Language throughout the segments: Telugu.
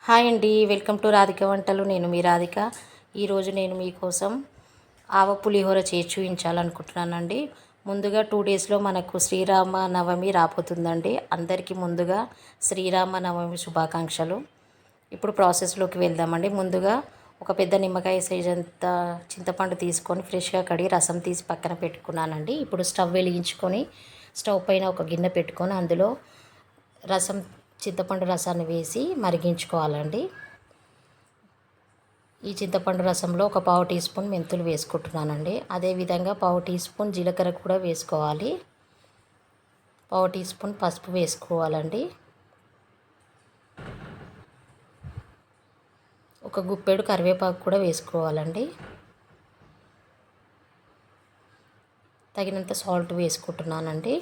హాయ్ అండి, వెల్కమ్ టు రాధిక వంటలు. నేను మీ రాధిక. ఈరోజు నేను మీకోసం ఆవ పులిహోర చేసి చూపించాలనుకుంటున్నానండి. ముందుగా 2 డేస్లో మనకు శ్రీరామ నవమి రాబోతుందండి. అందరికీ ముందుగా శ్రీరామ నవమి శుభాకాంక్షలు. ఇప్పుడు ప్రాసెస్లోకి వెళ్దామండి. ముందుగా ఒక పెద్ద నిమ్మకాయ సైజ్ అంత చింతపండు తీసుకొని ఫ్రెష్గా కడిగి రసం తీసి పక్కన పెట్టుకున్నానండి. ఇప్పుడు స్టవ్ వెలిగించుకొని స్టవ్ పైన ఒక గిన్నె పెట్టుకొని అందులో చింతపండు రసాన్ని వేసి మరిగించుకోవాలండి. ఈ చింతపండు రసంలో ఒక పావు టీ స్పూన్ మెంతులు వేసుకుంటున్నానండి. అదేవిధంగా పావు టీ స్పూన్ జీలకర్ర కూడా వేసుకోవాలి. పావు టీ స్పూన్ పసుపు వేసుకోవాలండి. ఒక గుప్పెడు కరివేపాకు కూడా వేసుకోవాలండి. తగినంత సాల్ట్ వేసుకుంటున్నానండి.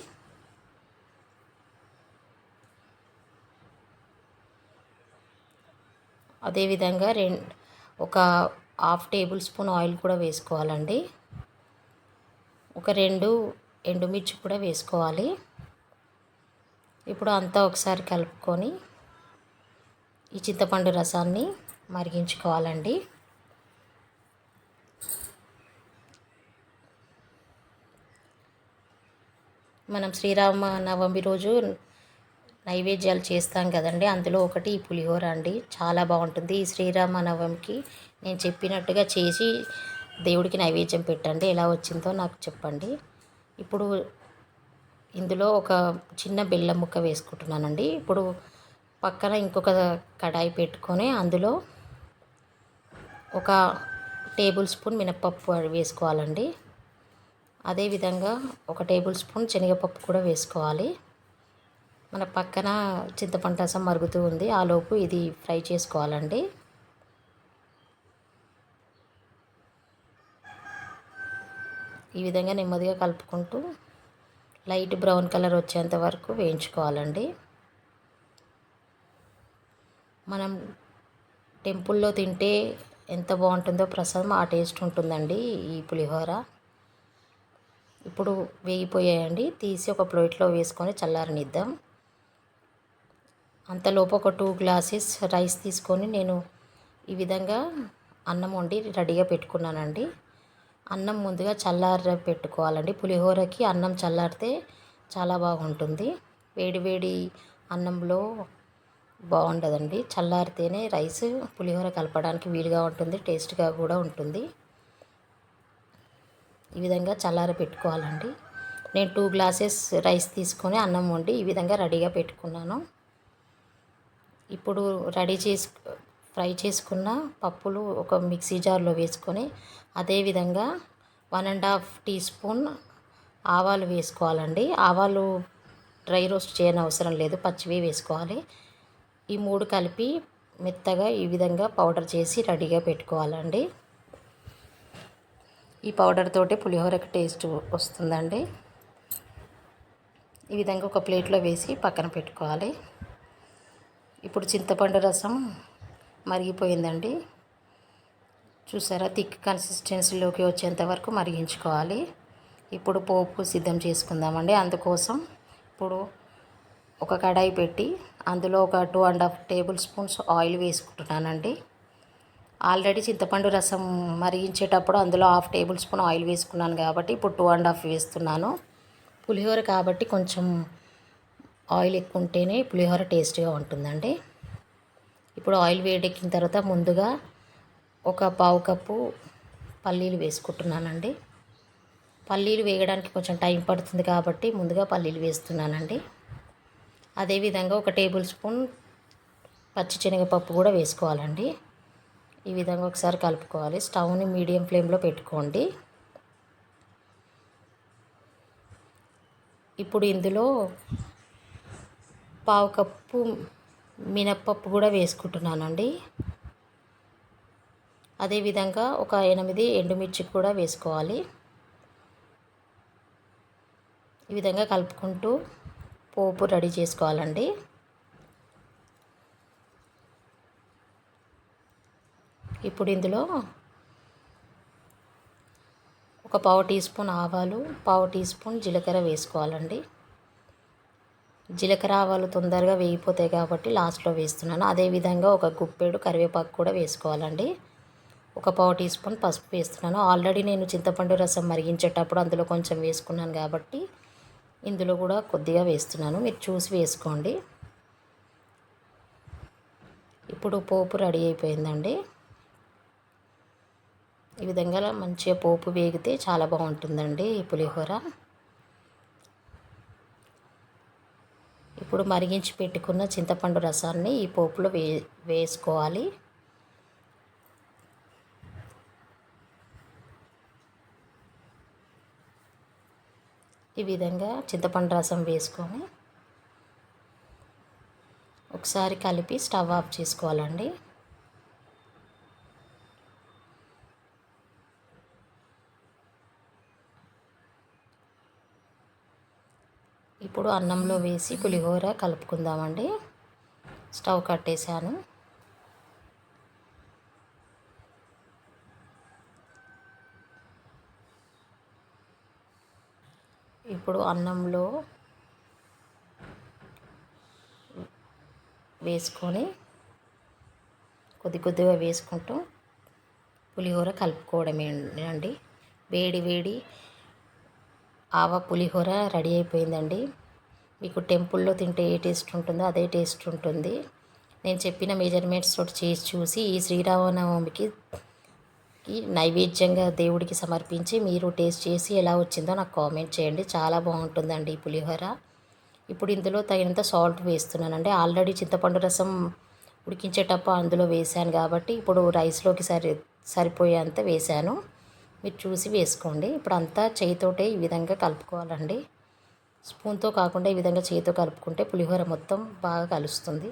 అదేవిధంగా ఒక హాఫ్ టేబుల్ స్పూన్ ఆయిల్ కూడా వేసుకోవాలండి. ఒక 2 ఎండుమిర్చి కూడా వేసుకోవాలి. ఇప్పుడు అంతా ఒకసారి కలుపుకొని ఈ చింతపండు రసాన్ని మరిగించుకోవాలండి. మనం శ్రీరామ నవమి రోజు నైవేద్యాలు చేస్తాం కదండి, అందులో ఒకటి ఈ పులిహోర అండి. చాలా బాగుంటుంది. ఈ శ్రీరామ నవమికి నేను చెప్పినట్టుగా చేసి దేవుడికి నైవేద్యం పెట్టండి. ఎలా వచ్చిందో నాకు చెప్పండి. ఇప్పుడు ఇందులో ఒక చిన్న బెల్లం ముక్క వేసుకుంటున్నానండి. ఇప్పుడు పక్కన ఇంకొక కడాయి పెట్టుకొని అందులో ఒక టేబుల్ స్పూన్ మినపప్పు వేసుకోవాలండి. అదేవిధంగా ఒక టేబుల్ స్పూన్ శనగపప్పు కూడా వేసుకోవాలి. మన పక్కన చింతపండు రసం మరుగుతూ ఉంది. ఆలోపు ఇది ఫ్రై చేసుకోవాలండి. ఈ విధంగా నెమ్మదిగా కలుపుకుంటూ లైట్ బ్రౌన్ కలర్ వచ్చేంత వరకు వేయించుకోవాలండి. మనం టెంపుల్లో తింటే ఎంత బాగుంటుందో ప్రసాదం, ఆ టేస్ట్ ఉంటుందండి ఈ పులిహోర. ఇప్పుడు వేగిపోయాయండి. తీసి ఒక ప్లేట్లో వేసుకొని చల్లారనిద్దాం. అంతలోపు ఒక 2 గ్లాసెస్ రైస్ తీసుకొని నేను ఈ విధంగా అన్నం వండి రెడీగా పెట్టుకున్నానండి. అన్నం ముందుగా పెట్టుకోవాలండి. పులిహోరకి అన్నం చల్లారితే చాలా బాగుంటుంది. వేడి వేడి అన్నంలో బాగుండదండి. చల్లారితేనే రైస్ పులిహోర కలపడానికి వీలుగా ఉంటుంది, టేస్ట్గా కూడా ఉంటుంది. ఈ విధంగా పెట్టుకోవాలండి. నేను 2 గ్లాసెస్ రైస్ తీసుకొని అన్నం వండి ఈ విధంగా రెడీగా పెట్టుకున్నాను. ఇప్పుడు ఫ్రై చేసుకున్న పప్పులు ఒక మిక్సీ జార్లో వేసుకొని అదేవిధంగా 1.5 టీ స్పూన్ ఆవాలు వేసుకోవాలండి. ఆవాలు డ్రై రోస్ట్ చేయని అవసరం లేదు, పచ్చివి వేసుకోవాలి. ఈ 3 కలిపి మెత్తగా ఈ విధంగా పౌడర్ చేసి రెడీగా పెట్టుకోవాలండి. ఈ పౌడర్ తోటి పులిహోరకి టేస్ట్ వస్తుందండి. ఈ విధంగా ఒక ప్లేట్లో వేసి పక్కన పెట్టుకోవాలి. ఇప్పుడు చింతపండు రసం మరిగిపోయిందండి. చూసారా, థిక్ కన్సిస్టెన్సీలోకి వచ్చేంత వరకు మరిగించుకోవాలి. ఇప్పుడు పోపు సిద్ధం చేసుకుందామండి. అందుకోసం ఇప్పుడు ఒక కడాయి పెట్టి అందులో ఒక 2.5 టేబుల్ స్పూన్స్ ఆయిల్ వేసుకుంటున్నానండి. ఆల్రెడీ చింతపండు రసం మరిగించేటప్పుడు అందులో 1/2 టేబుల్ స్పూన్ ఆయిల్ వేసుకున్నాను కాబట్టి ఇప్పుడు 2.5 వేస్తున్నాను. పులిహోర కాబట్టి కొంచెం ఆయిల్ ఎక్కువ ఉంటేనే పులిహోర టేస్ట్గా ఉంటుందండి. ఇప్పుడు ఆయిల్ వేడెక్కిన తర్వాత ముందుగా ఒక పావు కప్పు పల్లీలు వేసుకుంటున్నానండి. పల్లీలు వేగడానికి కొంచెం టైం పడుతుంది కాబట్టి ముందుగా పల్లీలు వేస్తున్నానండి. అదేవిధంగా ఒక టేబుల్ స్పూన్ పచ్చిశనగపప్పు కూడా వేసుకోవాలండి. ఈ విధంగా ఒకసారి కలుపుకోవాలి. స్టవ్ని మీడియం ఫ్లేమ్లో పెట్టుకోండి. ఇప్పుడు ఇందులో పావు కప్పు మినప్పప్పు కూడా వేసుకుంటున్నానండి. అదేవిధంగా ఒక 8 ఎండుమిర్చి కూడా వేసుకోవాలి. ఈ విధంగా కలుపుకుంటూ పోపు రెడీ చేసుకోవాలండి. ఇప్పుడు ఇందులో ఒక పావు టీ స్పూన్ ఆవాలు, పావు టీ స్పూన్ జీలకర్ర వేసుకోవాలండి. జీలకర్ర ఆవాలు తొందరగా వేగిపోతాయి కాబట్టి లాస్ట్లో వేస్తున్నాను. అదేవిధంగా ఒక గుప్పెడు కరివేపాకు కూడా వేసుకోవాలండి. ఒక పావు టీ స్పూన్ పసుపు వేస్తున్నాను. ఆల్రెడీ నేను చింతపండు రసం మరిగించేటప్పుడు అందులో కొంచెం వేసుకున్నాను కాబట్టి ఇందులో కూడా కొద్దిగా వేస్తున్నాను. మీరు చూసి వేసుకోండి. ఇప్పుడు పోపు రెడీ అయిపోయిందండి. ఈ విధంగా మంచిగా పోపు వేగితే చాలా బాగుంటుందండి ఈ పులిహోర. ఇప్పుడు మరిగించి పెట్టుకున్న చింతపండు రసాన్ని ఈ పోపులో వేసుకోవాలి. ఈ విధంగా చింతపండు రసం వేసుకొని ఒకసారి కలిపి స్టవ్ ఆఫ్ చేసుకోవాలండి. ఇప్పుడు అన్నంలో వేసి పులిహోర కలుపుకుందామండి. స్టవ్ కట్టేశాను. ఇప్పుడు అన్నంలో వేసుకొని కొద్దిగా వేసుకుంటూ పులిహోర కలుపుకోవడమే అండి. వేడి వేడి ఆవ పులిహోర రెడీ అయిపోయిందండి. మీకు టెంపుల్లో తింటే ఏ టేస్ట్ ఉంటుందో అదే టేస్ట్ ఉంటుంది. నేను చెప్పిన మెజర్మెంట్స్ తోటి చేసి చూసి ఈ శ్రీరామనవమికి నైవేద్యంగా దేవుడికి సమర్పించి మీరు టేస్ట్ చేసి ఎలా వచ్చిందో నాకు కామెంట్ చేయండి. చాలా బాగుంటుందండి ఈ పులిహోర. ఇప్పుడు ఇందులో తగినంత సాల్ట్ వేస్తున్నానండి. ఆల్రెడీ చింతపండు రసం ఉడికించేటప్పుడు అందులో వేసాను కాబట్టి ఇప్పుడు రైస్లోకి సరిపోయేంత వేసాను. మీరు చూసి వేసుకోండి. ఇప్పుడు అంతా చేయితోటే ఈ విధంగా కలుపుకోవాలండి. స్పూన్తో కాకుండా ఈ విధంగా చేయితో కలుపుకుంటే పులిహోర మొత్తం బాగా కలుస్తుంది.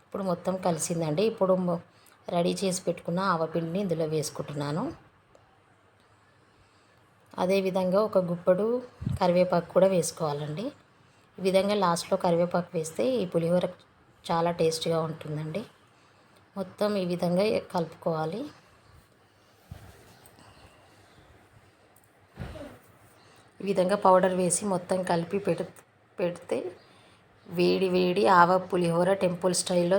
ఇప్పుడు మొత్తం కలిసిందండి. ఇప్పుడు రెడీ చేసి పెట్టుకున్న ఆవపిండిని ఇందులో వేసుకుంటున్నాను. అదేవిధంగా ఒక గుప్పెడు కరివేపాకు కూడా వేసుకోవాలండి. ఈ విధంగా లాస్ట్లో కరివేపాకు వేస్తే ఈ పులిహోర చాలా టేస్ట్గా ఉంటుందండి. మొత్తం ఈ విధంగా కలుపుకోవాలి. ఈ విధంగా పౌడర్ వేసి మొత్తం కలిపి పెడితే వేడి వేడి ఆవ పులిహోర టెంపుల్ స్టైల్లో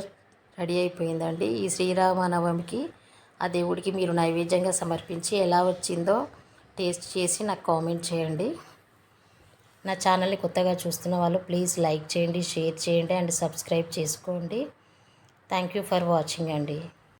రెడీ అయిపోయిందండి. ఈ శ్రీరామనవమికి ఆ దేవుడికి మీరు నైవేద్యంగా సమర్పించి ఎలా వచ్చిందో టేస్ట్ చేసి నాకు కామెంట్ చేయండి. నా ఛానల్ని కొత్తగా చూస్తున్న వాళ్ళు ప్లీజ్ లైక్ చేయండి, షేర్ చేయండి అండ్ సబ్స్క్రైబ్ చేసుకోండి. థ్యాంక్ యూ ఫర్ వాచింగ్ అండి.